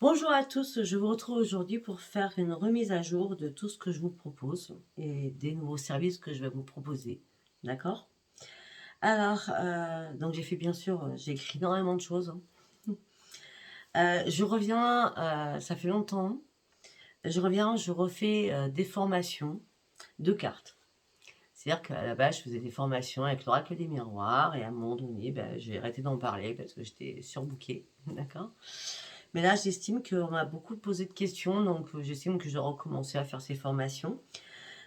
Bonjour à tous, je vous retrouve aujourd'hui pour faire une remise à jour de tout ce que je vous propose et des nouveaux services que je vais vous proposer. D'accord? Alors, donc j'ai fait bien sûr, j'ai écrit énormément de choses, hein. Je reviens, ça fait longtemps, je reviens, je refais des formations de cartes. C'est-à-dire qu'à la base, je faisais des formations avec l'oracle des miroirs et à un moment donné, ben, j'ai arrêté d'en parler parce que j'étais surbookée. D'accord? Mais là, j'estime qu'on m'a beaucoup posé de questions, donc j'estime que je dois recommencer à faire ces formations.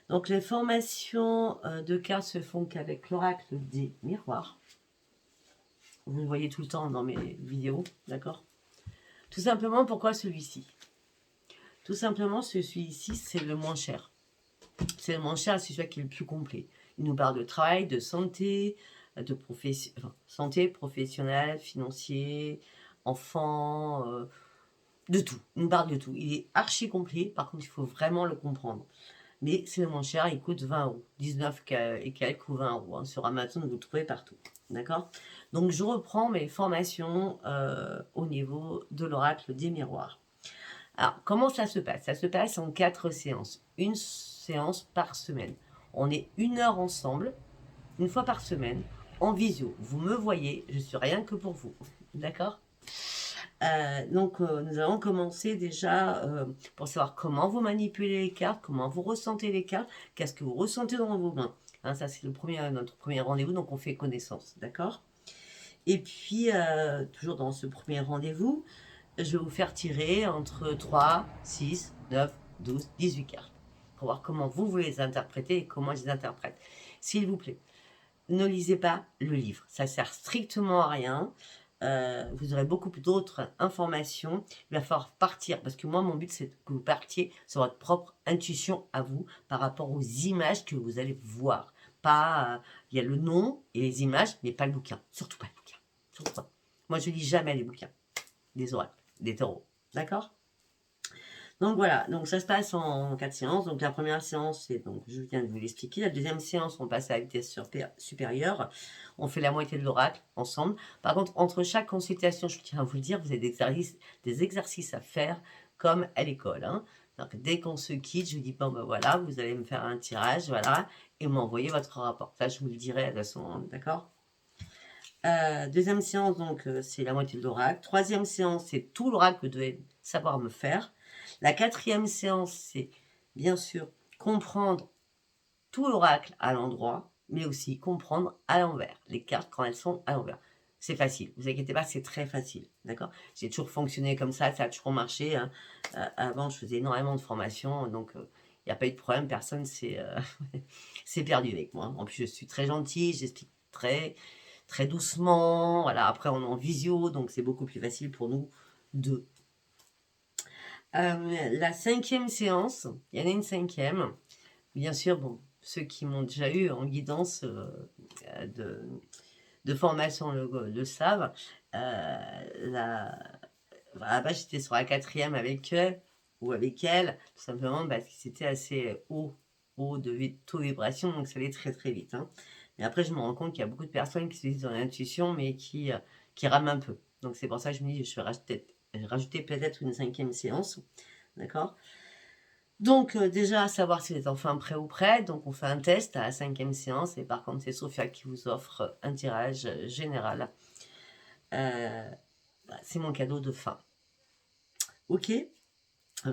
Donc les formations de cartes se font qu'avec l'oracle des miroirs. Vous le voyez tout le temps dans mes vidéos, d'accord? Tout simplement, pourquoi celui-ci? Tout simplement, celui-ci, c'est le moins cher. C'est le moins cher, c'est celui qui est le plus complet. Il nous parle de travail, de santé, de santé professionnelle, financier, enfant, de tout. Il nous parle de tout. Il est archi complet, par contre, il faut vraiment le comprendre. Mais c'est le moins cher, il coûte 20 euros. 19 et quelques ou 20 euros. Hein. Sur Amazon, vous le trouvez partout. D'accord? Donc, je reprends mes formations au niveau de l'oracle des miroirs. Alors, comment ça se passe? Ça se passe en 4 séances. Une séance par semaine. On est 1 heure ensemble, une fois par semaine, en visio. Vous me voyez, je suis rien que pour vous. D'accord? Nous allons commencer déjà pour savoir comment vous manipulez les cartes, comment vous ressentez les cartes, qu'est-ce que vous ressentez dans vos mains. Hein, ça, c'est notre premier rendez-vous, donc on fait connaissance, d'accord? Et puis, toujours dans ce premier rendez-vous, je vais vous faire tirer entre 3, 6, 9, 12, 18 cartes pour voir comment vous les interprétez et comment je les interprète. S'il vous plaît, ne lisez pas le livre. Ça sert strictement à rien. Vous aurez beaucoup d'autres informations. Il va falloir partir parce que moi, mon but, c'est que vous partiez sur votre propre intuition à vous par rapport aux images que vous allez voir. Pas, il y a le nom et les images, mais pas le bouquin. Surtout pas le bouquin. Surtout pas. Moi, je lis jamais les bouquins des oracles, des tarots. D'accord? Donc voilà, donc ça se passe en 4 séances. Donc la première séance, c'est donc je viens de vous l'expliquer. La deuxième séance, on passe à la vitesse supérieure. On fait la moitié de l'oracle ensemble. Par contre, entre chaque consultation, je tiens à vous le dire, vous avez des exercices à faire comme à l'école. Hein. Donc dès qu'on se quitte, je vous dis bon ben voilà, vous allez me faire un tirage, voilà, et m'envoyer votre rapport. Ça, je vous le dirai à ce moment, d'accord? Deuxième séance, donc c'est la moitié de l'oracle. Troisième séance, c'est tout l'oracle que vous devez savoir me faire. La quatrième séance, c'est bien sûr comprendre tout l'oracle à l'endroit, mais aussi comprendre à l'envers, les cartes quand elles sont à l'envers. C'est facile, vous inquiétez pas, c'est très facile, d'accord? J'ai toujours fonctionné comme ça a toujours marché. Hein. Avant, je faisais énormément de formations, donc il n'y a pas eu de problème, personne s'est perdu avec moi. En plus, je suis très gentille, j'explique très doucement. Voilà, après, on est en visio, donc c'est beaucoup plus facile pour nous deux. La cinquième séance, il y en a une cinquième. Bien sûr, bon, ceux qui m'ont déjà eu en guidance de formation le savent. Là-bas, j'étais sur la quatrième avec eux ou avec elle, tout simplement parce que c'était assez haut de taux de vibration, donc ça allait très très vite. Hein. Mais après, je me rends compte qu'il y a beaucoup de personnes qui se disent dans l'intuition, mais qui rament un peu. Donc c'est pour ça que je me dis, je vais rajouter peut-être une cinquième séance. D'accord? Donc déjà, savoir si vous êtes enfin prêt ou prêt. Donc on fait un test à la cinquième séance. Et par contre, c'est Sophia qui vous offre un tirage général. C'est mon cadeau de fin. Ok?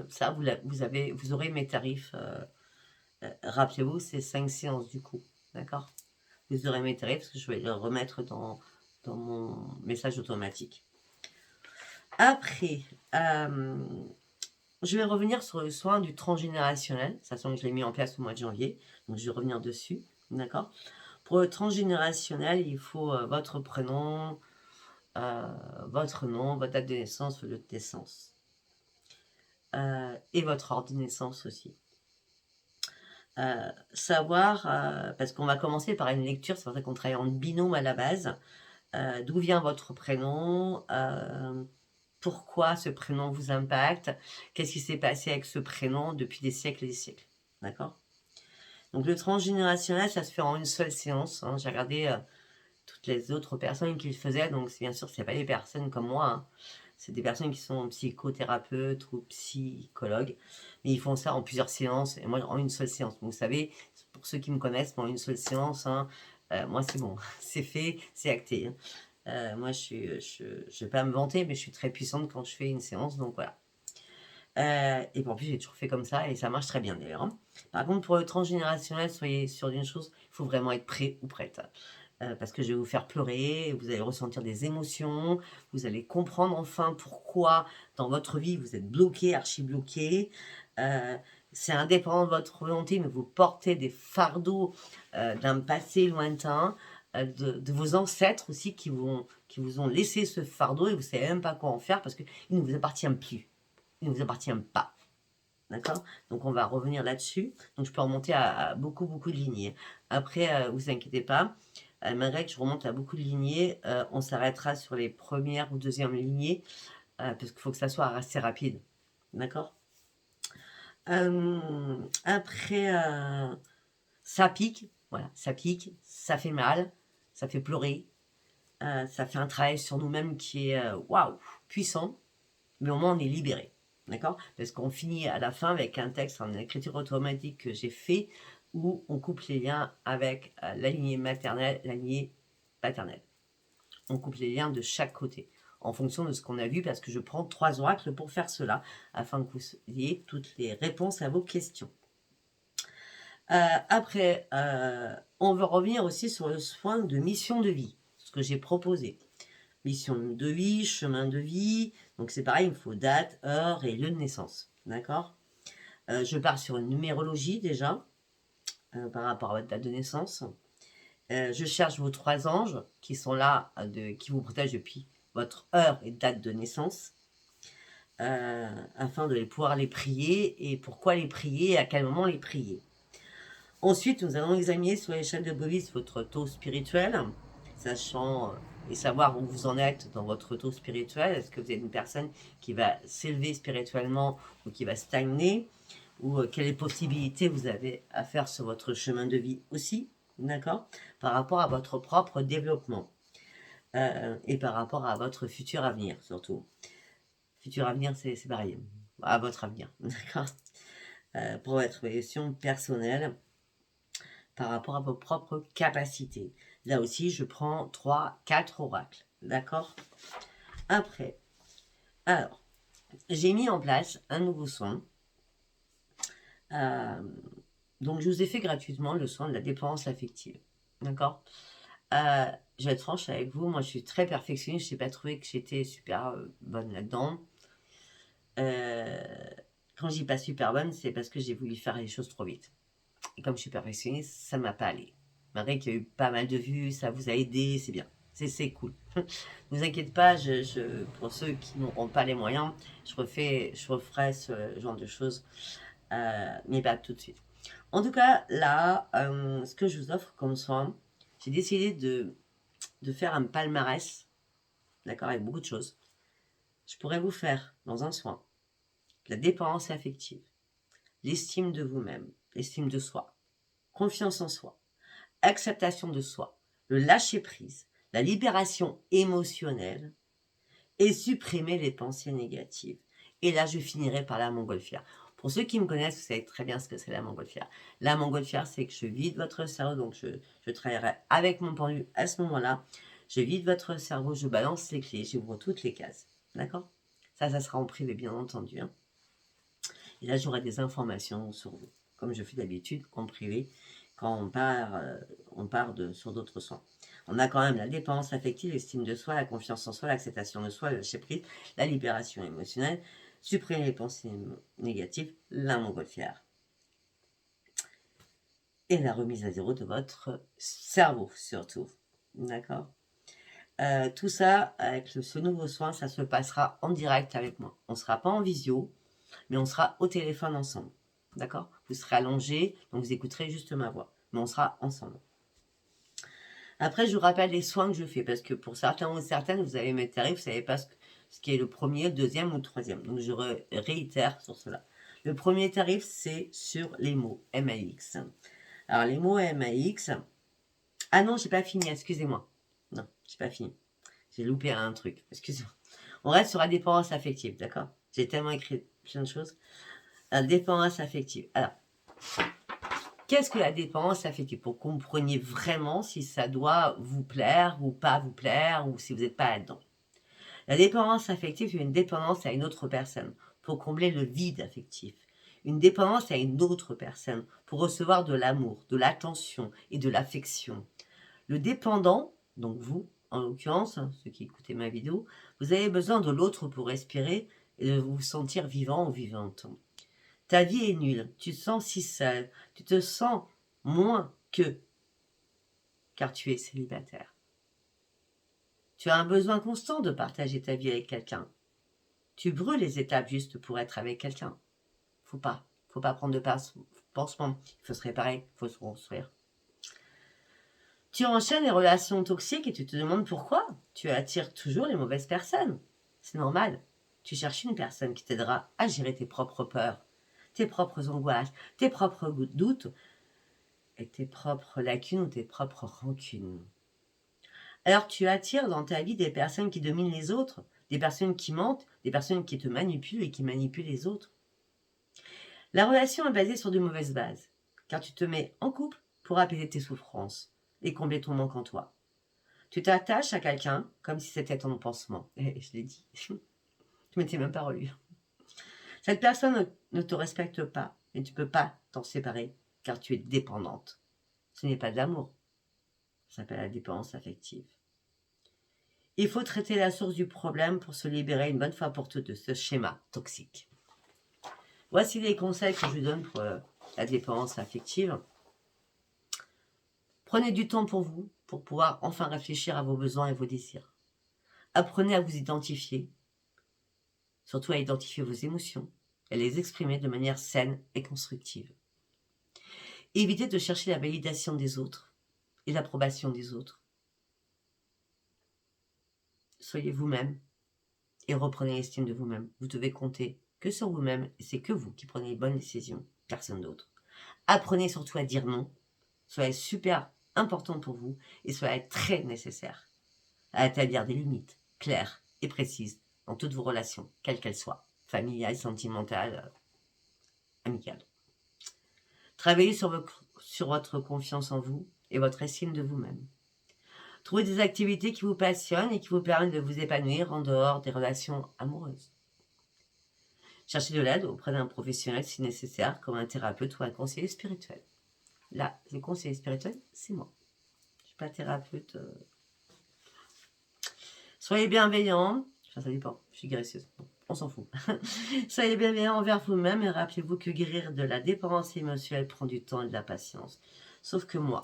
Ça, vous aurez mes tarifs. Rappelez-vous, c'est 5 séances du coup. D'accord? Vous aurez mes tarifs parce que je vais les remettre dans mon message automatique. Après, je vais revenir sur le soin du transgénérationnel, sachant que je l'ai mis en place au mois de janvier, donc je vais revenir dessus, d'accord? Pour le transgénérationnel, il faut votre prénom, votre nom, votre date de naissance, votre lieu de naissance, et votre ordre de naissance aussi. Savoir, parce qu'on va commencer par une lecture, c'est pour ça qu'on travaille en binôme à la base, d'où vient votre prénom, pourquoi ce prénom vous impacte, qu'est-ce qui s'est passé avec ce prénom depuis des siècles et des siècles. D'accord? Donc le transgénérationnel, ça se fait en une seule séance. Hein. J'ai regardé toutes les autres personnes qui le faisaient, donc bien sûr, ce n'est pas des personnes comme moi. Hein. C'est des personnes qui sont psychothérapeutes ou psychologues, mais ils font ça en plusieurs séances, et moi en une seule séance. Donc, vous savez, pour ceux qui me connaissent, moi en une seule séance, hein, moi c'est bon, c'est fait, c'est acté. Moi je vais pas me vanter, mais je suis très puissante quand je fais une séance, donc voilà. Et puis en plus, j'ai toujours fait comme ça et ça marche très bien d'ailleurs, hein. Par contre, pour le transgénérationnel, soyez sûr d'une chose, il faut vraiment être prêt ou prête. Parce que je vais vous faire pleurer, vous allez ressentir des émotions, vous allez comprendre enfin pourquoi dans votre vie vous êtes bloqué, archi-bloqué. C'est indépendant de votre volonté, mais vous portez des fardeaux d'un passé lointain, de vos ancêtres aussi qui vous ont laissé ce fardeau et vous ne savez même pas quoi en faire parce qu'il ne vous appartient plus. Il ne vous appartient pas. D'accord? Donc, on va revenir là-dessus. Donc, je peux remonter à beaucoup, beaucoup de lignées. Après, vous inquiétez pas. Malgré que je remonte à beaucoup de lignées, on s'arrêtera sur les premières ou deuxièmes lignées parce qu'il faut que ça soit assez rapide. D'accord? Après, ça pique. Voilà, ça pique. Ça fait mal. Ça fait pleurer. Ça fait un travail sur nous-mêmes qui est waouh, puissant. Mais au moins, on est libéré. D'accord? Parce qu'on finit à la fin avec un texte en écriture automatique que j'ai fait où on coupe les liens avec la lignée maternelle, la lignée paternelle. On coupe les liens de chaque côté en fonction de ce qu'on a vu parce que je prends 3 oracles pour faire cela afin que vous ayez toutes les réponses à vos questions. Après, on va revenir aussi sur le soin de mission de vie, ce que j'ai proposé. Mission de vie, chemin de vie. Donc c'est pareil, il me faut date, heure et lieu de naissance. D'accord? Je pars sur une numérologie déjà, par rapport à votre date de naissance. Je cherche vos 3 anges qui sont là, qui vous protègent depuis votre heure et date de naissance, afin de pouvoir les prier et pourquoi les prier et à quel moment les prier. Ensuite, nous allons examiner sur l'échelle de Bovis votre taux spirituel, sachant et savoir où vous en êtes dans votre taux spirituel. Est-ce que vous êtes une personne qui va s'élever spirituellement ou qui va stagner? Ou quelles possibilités vous avez à faire sur votre chemin de vie aussi, d'accord? Par rapport à votre propre développement et par rapport à votre futur avenir surtout. Futur avenir, c'est pareil, à votre avenir, d'accord? Pour votre évolution personnelle par rapport à vos propres capacités. Là aussi, je prends 3, 4 oracles. D'accord? Après, alors, j'ai mis en place un nouveau soin. Donc, je vous ai fait gratuitement le soin de la dépendance affective. D'accord? Je vais être franche avec vous. Moi, je suis très perfectionniste. Je n'ai pas trouvé que j'étais super bonne là-dedans. Quand je dis pas super bonne, c'est parce que j'ai voulu faire les choses trop vite. Et comme je suis perfectionniste, ça ne m'a pas allé. Malgré qu'il y a eu pas mal de vues, ça vous a aidé, c'est bien. C'est cool. Ne vous inquiétez pas, pour ceux qui n'auront pas les moyens, je referai ce genre de choses, mais pas tout de suite. En tout cas, là, ce que je vous offre comme soin, j'ai décidé de faire un palmarès, d'accord, avec beaucoup de choses. Je pourrais vous faire, dans un soin, la dépendance affective, l'estime de vous-même, l'estime de soi, confiance en soi, acceptation de soi, le lâcher-prise, la libération émotionnelle et supprimer les pensées négatives. Et là, je finirai par la montgolfière. Pour ceux qui me connaissent, vous savez très bien ce que c'est la montgolfière. La montgolfière, c'est que je vide votre cerveau, donc je travaillerai avec mon pendu à ce moment-là. Je vide votre cerveau, je balance les clés, j'ouvre toutes les cases. D'accord? Ça sera en privé, bien entendu, hein. Et là, j'aurai des informations sur vous, comme je fais d'habitude en privé, quand on part sur d'autres soins. On a quand même la dépendance affective, l'estime de soi, la confiance en soi, l'acceptation de soi, le lâcher-prise, la libération émotionnelle, supprimer les pensées négatives, la montgolfière. Et la remise à zéro de votre cerveau, surtout. D'accord? Tout ça, avec ce nouveau soin, ça se passera en direct avec moi. On ne sera pas en visio, mais on sera au téléphone ensemble. D'accord? Vous serez allongés, donc vous écouterez juste ma voix. Mais on sera ensemble. Après, je vous rappelle les soins que je fais, parce que pour certains ou certaines, vous avez mes tarifs, vous ne savez pas ce qui est le premier, le deuxième ou le troisième. Donc, je réitère sur cela. Le premier tarif, c'est sur les mots MAX. Alors, les mots MAX... Ah non, j'ai pas fini, excusez-moi. Non, j'ai pas fini. J'ai loupé un truc, excusez-moi. On reste sur la dépendance affective, d'accord? J'ai tellement écrit plein de choses. La dépendance affective. Alors, qu'est-ce que la dépendance affective? Pour que vous compreniez vraiment si ça doit vous plaire ou pas vous plaire, ou si vous n'êtes pas là-dedans. La dépendance affective, c'est une dépendance à une autre personne pour combler le vide affectif. Une dépendance à une autre personne pour recevoir de l'amour, de l'attention et de l'affection. Le dépendant, donc vous, en l'occurrence, ceux qui écoutez ma vidéo, vous avez besoin de l'autre pour respirer et de vous sentir vivant ou vivante. Ta vie est nulle, tu te sens si seul, tu te sens moins que, car tu es célibataire. Tu as un besoin constant de partager ta vie avec quelqu'un. Tu brûles les étapes juste pour être avec quelqu'un. Faut pas prendre de pansement. Il faut se réparer, il faut se construire. Tu enchaînes les relations toxiques et tu te demandes pourquoi. Tu attires toujours les mauvaises personnes. C'est normal. Tu cherches une personne qui t'aidera à gérer tes propres peurs, tes propres angoisses, tes propres doutes et tes propres lacunes ou tes propres rancunes. Alors tu attires dans ta vie des personnes qui dominent les autres, des personnes qui mentent, des personnes qui te manipulent et qui manipulent les autres. La relation est basée sur de mauvaises bases, car tu te mets en couple pour apaiser tes souffrances et combler ton manque en toi. Tu t'attaches à quelqu'un comme si c'était ton pansement. Et je l'ai dit. Je m'étais même pas relu. Cette personne ne te respecte pas et tu ne peux pas t'en séparer car tu es dépendante. Ce n'est pas de l'amour. Ça s'appelle la dépendance affective. Il faut traiter la source du problème pour se libérer une bonne fois pour toutes de ce schéma toxique. Voici les conseils que je vous donne pour la dépendance affective. Prenez du temps pour vous, pour pouvoir enfin réfléchir à vos besoins et vos désirs. Apprenez à vous identifier, surtout à identifier vos émotions et les exprimer de manière saine et constructive. Évitez de chercher la validation des autres et l'approbation des autres. Soyez vous-même et reprenez l'estime de vous-même. Vous devez compter que sur vous-même et c'est que vous qui prenez les bonnes décisions, personne d'autre. Apprenez surtout à dire non. Soyez super important pour vous et soyez très nécessaire à établir des limites claires et précises dans toutes vos relations, quelles qu'elles soient, familiales, sentimentales, amicales. Travaillez sur votre confiance en vous et votre estime de vous-même. Trouvez des activités qui vous passionnent et qui vous permettent de vous épanouir en dehors des relations amoureuses. Cherchez de l'aide auprès d'un professionnel si nécessaire, comme un thérapeute ou un conseiller spirituel. Là, le conseiller spirituel, c'est moi. Je ne suis pas thérapeute. Soyez bienveillant. Enfin, ça dépend, je suis guérisseuse. Bon, on s'en fout. Soyez bienveillant envers vous-même et rappelez-vous que guérir de la dépendance émotionnelle prend du temps et de la patience. Sauf que moi,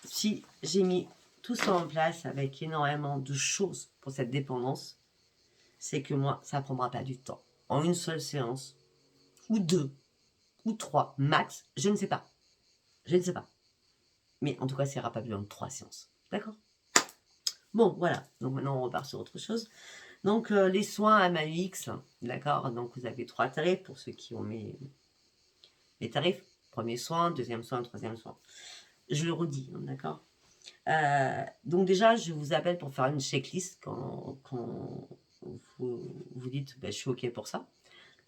si j'ai mis tout ça en place avec énormément de choses pour cette dépendance, c'est que moi, ça ne prendra pas du temps. En une seule séance, ou deux, ou trois, max, je ne sais pas. Je ne sais pas. Mais en tout cas, ça ira pas plus loin de 3 séances. D'accord? Bon, voilà. Donc maintenant, on repart sur autre chose. Donc, les soins à MAUX, d'accord? Donc, vous avez 3 tarifs pour ceux qui ont mes tarifs. Premier soin, deuxième soin, troisième soin. Je le redis, d'accord? Donc déjà, je vous appelle pour faire une checklist quand vous dites je suis OK pour ça.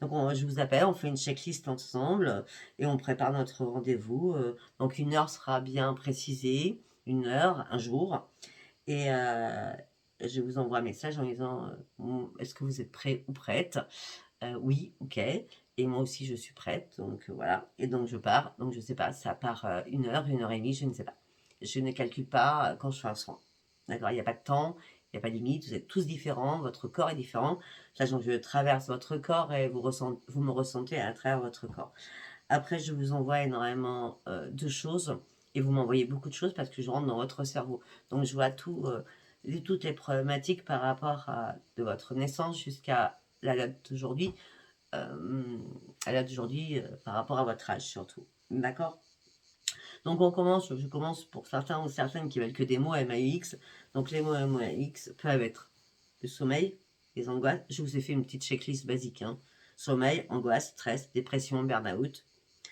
Donc je vous appelle, on fait une checklist ensemble et on prépare notre rendez-vous. Donc une heure sera bien précisée, une heure, un jour. Et je vous envoie un message en disant est-ce que vous êtes prêt ou prête? Oui, OK. Et moi aussi, je suis prête. Donc voilà. Et donc je pars. Donc je ne sais pas, ça part une heure et demie, je ne sais pas. Je ne calcule pas quand je fais un soin. D'accord? Il n'y a pas de temps, il n'y a pas de limite. Vous êtes tous différents, votre corps est différent. Sachant que je traverse votre corps et vous me ressentez à travers votre corps. Après, je vous envoie énormément de choses et vous m'envoyez beaucoup de choses parce que je rentre dans votre cerveau. Donc je vois toutes les problématiques par rapport de votre naissance jusqu'à la date d'aujourd'hui. Par rapport à votre âge surtout. D'accord? Donc je commence pour certains ou certaines qui veulent que des mots MAUX. Donc les mots MAUX peuvent être le sommeil, les angoisses. Je vous ai fait une petite checklist basique. Hein. Sommeil, angoisse, stress, dépression, burn-out,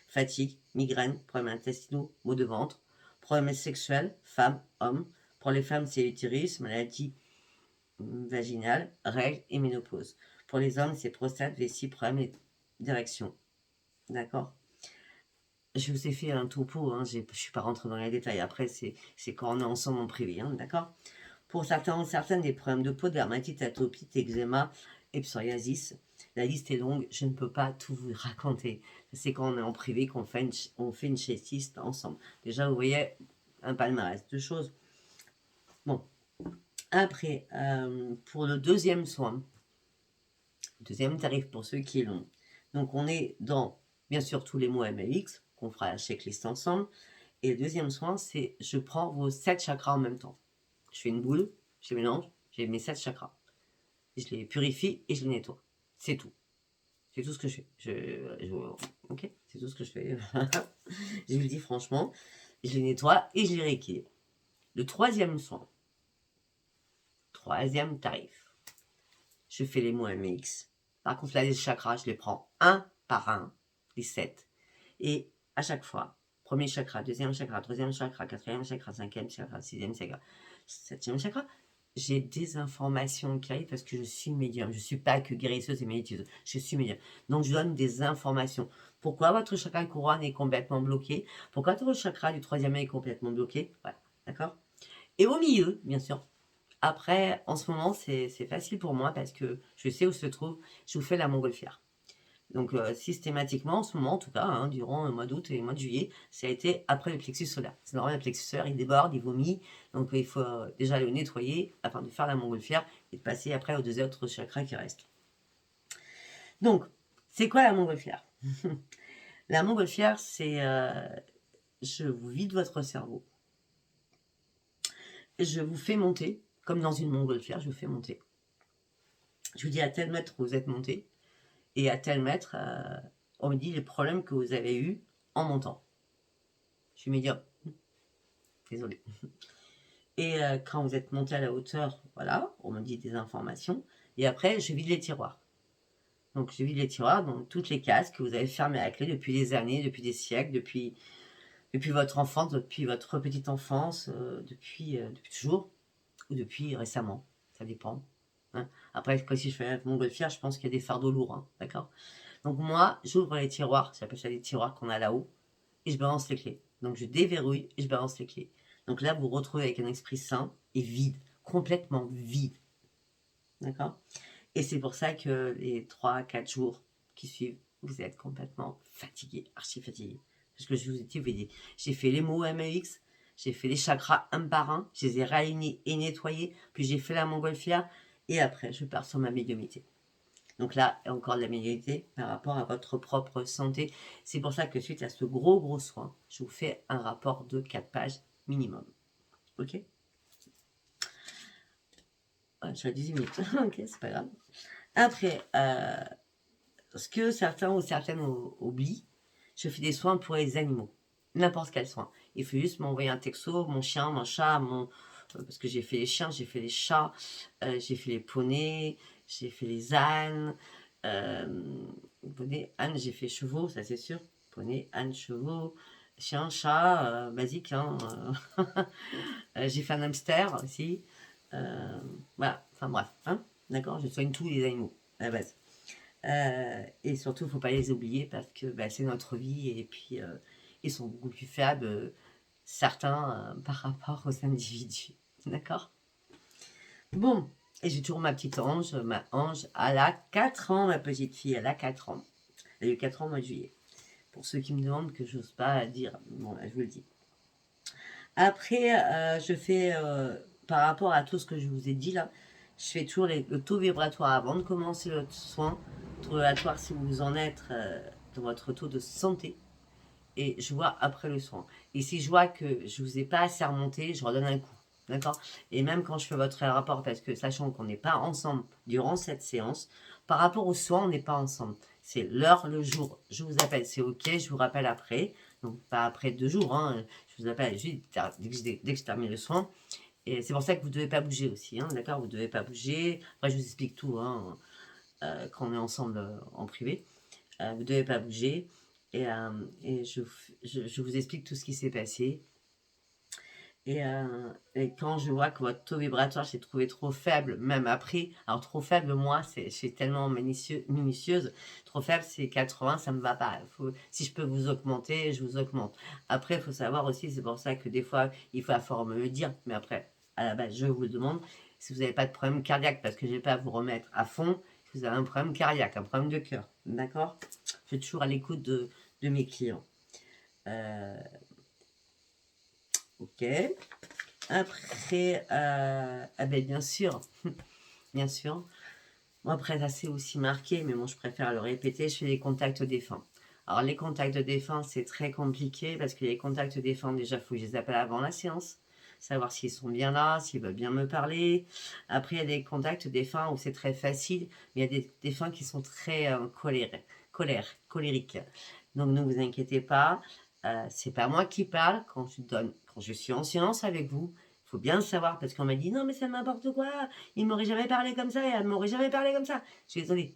fatigue, migraine, problèmes intestinaux, maux de ventre, problèmes sexuels, femmes, hommes. Pour les femmes, c'est l'utérus, maladie vaginale, règles et ménopause. Pour les hommes, c'est prostate, vessie, problème d'érection. D'accord? Je vous ai fait un topo, hein, je ne suis pas rentrée dans les détails. Après, c'est quand on est ensemble en privé, hein, d'accord? Pour certaines, des problèmes de peau, dermatite, atopie, eczéma et psoriasis. La liste est longue, je ne peux pas tout vous raconter. C'est quand on est en privé qu'on fait une checklist ensemble. Déjà, vous voyez un palmarès de choses. Bon, après, pour le deuxième soin, deuxième tarif pour ceux qui l'ont. Donc, on est dans, bien sûr, tous les mots MLX, qu'on fera la checklist ensemble. Et le deuxième soin, c'est je prends vos 7 chakras en même temps. Je fais une boule, je mélange, j'ai mes 7 chakras. Je les purifie et je les nettoie. C'est tout. C'est tout ce que je fais. Ok, c'est tout ce que je fais. Je vous le dis franchement. Je les nettoie et je les rééquilibre. Le troisième soin. Troisième tarif. Je fais les mots MX. Par contre, là, les chakras, je les prends un par un, les 7. Et à chaque fois, premier chakra, deuxième chakra, troisième chakra, quatrième chakra, cinquième chakra, sixième chakra, septième chakra, j'ai des informations qui arrivent parce que je suis médium. Je ne suis pas que guérisseuse et méditeuse. Je suis médium. Donc, je donne des informations. Pourquoi votre chakra couronne est complètement bloqué? Pourquoi votre chakra du troisième œil est complètement bloqué? Voilà, d'accord? Et au milieu, bien sûr. Après, en ce moment, c'est facile pour moi parce que je sais où se trouve. Je vous fais la montgolfière. Donc, systématiquement, en ce moment, en tout cas, hein, durant le mois d'août et le mois de juillet, ça a été après le plexus solaire. C'est normal, le plexus solaire, il déborde, il vomit. Donc, il faut déjà le nettoyer afin de faire la montgolfière et de passer après aux deux autres chakras qui restent. Donc, c'est quoi la montgolfière? La montgolfière, c'est je vous vide votre cerveau. Je vous fais monter, comme dans une montgolfière, je vous fais monter. Je vous dis à tel mètre vous êtes monté. Et à tel mètre, on me dit les problèmes que vous avez eus en montant. Je suis médium. Désolée. Et quand vous êtes monté à la hauteur, voilà, on me dit des informations. Et après, je vide les tiroirs. Donc, je vide les tiroirs, donc toutes les cases que vous avez fermées à la clé depuis des années, depuis des siècles, depuis votre enfance, depuis votre petite enfance, depuis toujours, ou depuis récemment. Ça dépend. Hein. Après, quand si je fais mon montgolfière, je pense qu'il y a des fardeaux lourds. Hein, d'accord? Donc, moi, j'ouvre les tiroirs, j'appelle ça les tiroirs qu'on a là-haut, et je balance les clés. Donc, je déverrouille et je balance les clés. Donc là, vous vous retrouvez avec un esprit sain et vide, complètement vide. D'accord? Et c'est pour ça que les 3-4 jours qui suivent, vous êtes complètement fatigué, archi fatigué. Parce que je vous ai dit, j'ai fait les mots MX, j'ai fait les chakras un par un, je les ai réalignés et nettoyés, puis j'ai fait la montgolfière, et après, je pars sur ma médiumnité. Donc là, encore de la médiumnité par rapport à votre propre santé. C'est pour ça que suite à ce gros soin, je vous fais un rapport de 4 pages minimum. Ok? Je suis à 18 minutes. Ok, c'est pas grave. Après, ce que certains ou certaines oublient, je fais des soins pour les animaux. N'importe quel soin. Il faut juste m'envoyer un texto, mon chien, mon chat, parce que j'ai fait les chiens, j'ai fait les chats, j'ai fait les poneys, j'ai fait les ânes. Poney, âne, j'ai fait chevaux, ça c'est sûr. Poney, âne, chevaux, chien, chat, basique. Hein, j'ai fait un hamster aussi. Voilà, enfin bref. Hein, d'accord, je soigne tous les animaux à la base. Et surtout, il ne faut pas les oublier parce que c'est notre vie et puis ils sont beaucoup plus faibles, certains, par rapport aux individus. D'accord? Bon, et j'ai toujours ma petite ange, ma ange, elle a 4 ans, ma petite fille, elle a 4 ans. Elle a eu 4 ans au mois de juillet. Pour ceux qui me demandent que j'ose pas dire, bon, je vous le dis. Après, je fais, par rapport à tout ce que je vous ai dit là, je fais toujours le taux vibratoire avant de commencer le soin. Taux vibratoire si vous en êtes dans votre taux de santé. Et je vois après le soin. Et si je vois que je ne vous ai pas assez remonté, je redonne un coup. D'accord? Et même quand je fais votre rapport, parce que sachant qu'on n'est pas ensemble durant cette séance, par rapport au soin, on n'est pas ensemble. C'est l'heure, le jour. Je vous appelle, c'est OK, je vous rappelle après. Donc, pas après 2 jours, hein. Je vous appelle juste dès que je termine le soin. Et c'est pour ça que vous ne devez pas bouger aussi, hein, d'accord? Vous ne devez pas bouger. Après, je vous explique tout, hein, quand on est ensemble en privé. Vous ne devez pas bouger. Et je vous explique tout ce qui s'est passé. Et quand je vois que votre taux vibratoire s'est trouvé trop faible, même après, alors trop faible, moi, c'est tellement minutieuse, trop faible, c'est 80, ça me va pas. Si je peux vous augmenter, je vous augmente. Après, il faut savoir aussi, c'est pour ça que des fois, il faut falloir me le dire, mais après, à la base, je vous le demande, si vous n'avez pas de problème cardiaque, parce que je ne vais pas vous remettre à fond, si vous avez un problème cardiaque, un problème de cœur, d'accord? Je suis toujours à l'écoute de mes clients. Ok. Après, ah ben bien sûr, bien sûr. Moi, après, ça c'est aussi marqué, mais bon, je préfère le répéter, je fais les contacts défunts. Alors, les contacts défunts, c'est très compliqué parce que les contacts défunts, déjà, il faut que je les appelle avant la séance, savoir s'ils sont bien là, s'ils veulent bien me parler. Après, il y a des contacts défunts où c'est très facile, mais il y a des défunts qui sont très colériques. Donc, ne vous inquiétez pas, c'est pas moi qui parle quand je suis en séance avec vous. Il faut bien le savoir parce qu'on m'a dit non, mais c'est n'importe quoi, il m'aurait jamais parlé comme ça et elle m'aurait jamais parlé comme ça. Je suis désolée.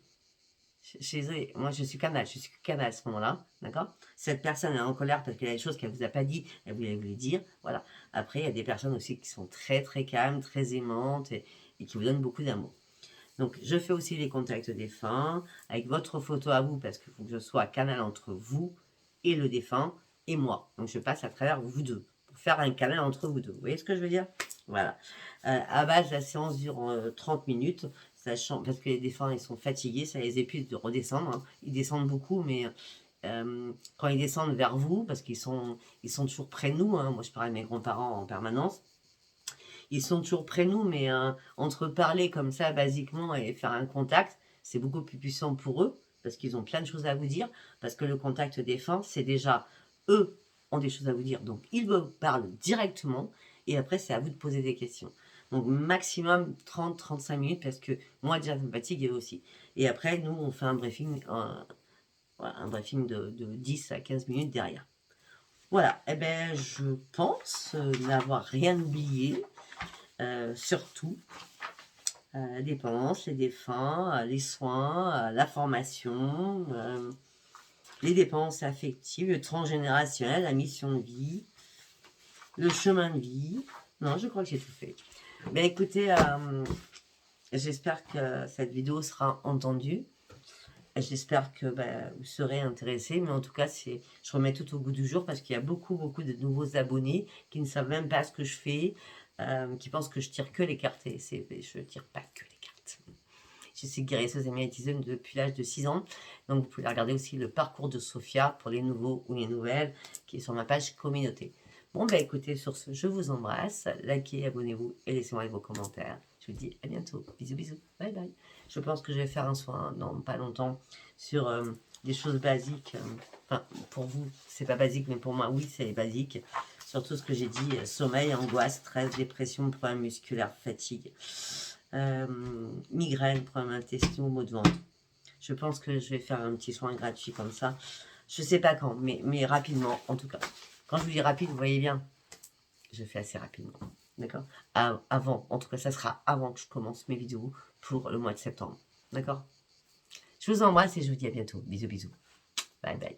Je suis désolée. Moi, je suis canal. Je suis canal à ce moment-là. D'accord. Cette personne est en colère parce qu'elle a des choses qu'elle vous a pas dit. Elle voulait vous les dire. Voilà. Après, il y a des personnes aussi qui sont très, très calmes, très aimantes et qui vous donnent beaucoup d'amour. Donc, je fais aussi les contacts défunts avec votre photo à vous parce qu'il faut que je sois canal entre vous et le défunt et moi. Donc, je passe à travers vous deux pour faire un canal entre vous deux. Vous voyez ce que je veux dire? Voilà. À base, la séance dure 30 minutes, sachant, parce que les défunts, ils sont fatigués, ça les épuise de redescendre. Hein. Ils descendent beaucoup, mais quand ils descendent vers vous, parce qu'ils sont toujours près de nous, hein. Moi je parle à mes grands-parents en permanence, ils sont toujours près de nous, mais entre parler comme ça, basiquement, et faire un contact, c'est beaucoup plus puissant pour eux, parce qu'ils ont plein de choses à vous dire, parce que le contact défunt, c'est déjà, eux ont des choses à vous dire, donc ils vous parlent directement, et après, c'est à vous de poser des questions. Donc, maximum 30-35 minutes, parce que moi, déjà, ça me fatigue, et eux aussi. Et après, nous, on fait un briefing, un briefing de 10 à 15 minutes derrière. Voilà, eh ben, je pense n'avoir rien oublié. Surtout la dépense, les défunts, les soins, la formation, les dépenses affectives, le transgénérationnel, la mission de vie, le chemin de vie. Non, je crois que j'ai tout fait. Ben écoutez, j'espère que cette vidéo sera entendue. J'espère que vous serez intéressés, mais en tout cas, je remets tout au goût du jour parce qu'il y a beaucoup de nouveaux abonnés qui ne savent même pas ce que je fais, qui pensent que je tire que les cartes et je ne tire pas que les cartes. Je suis guérisseuse et magnétiseuse depuis l'âge de 6 ans, donc vous pouvez regarder aussi le parcours de Sophia pour les nouveaux ou les nouvelles qui est sur ma page communauté. Bon, écoutez, sur ce, je vous embrasse, likez, abonnez-vous et laissez-moi vos commentaires. Je vous dis à bientôt. Bisous, bisous. Bye, bye. Je pense que je vais faire un soin dans pas longtemps sur des choses basiques. Enfin, pour vous, c'est pas basique, mais pour moi, oui, c'est basique. Sur tout ce que j'ai dit, sommeil, angoisse, stress, dépression, problèmes musculaires, fatigue, migraine, problèmes intestinaux, maux de ventre. Je pense que je vais faire un petit soin gratuit comme ça. Je sais pas quand, mais rapidement, en tout cas. Quand je vous dis rapide, vous voyez bien, je fais assez rapidement. D'accord? Avant, en tout cas, ça sera avant que je commence mes vidéos pour le mois de septembre. D'accord? Je vous embrasse et je vous dis à bientôt. Bisous, bisous. Bye, bye.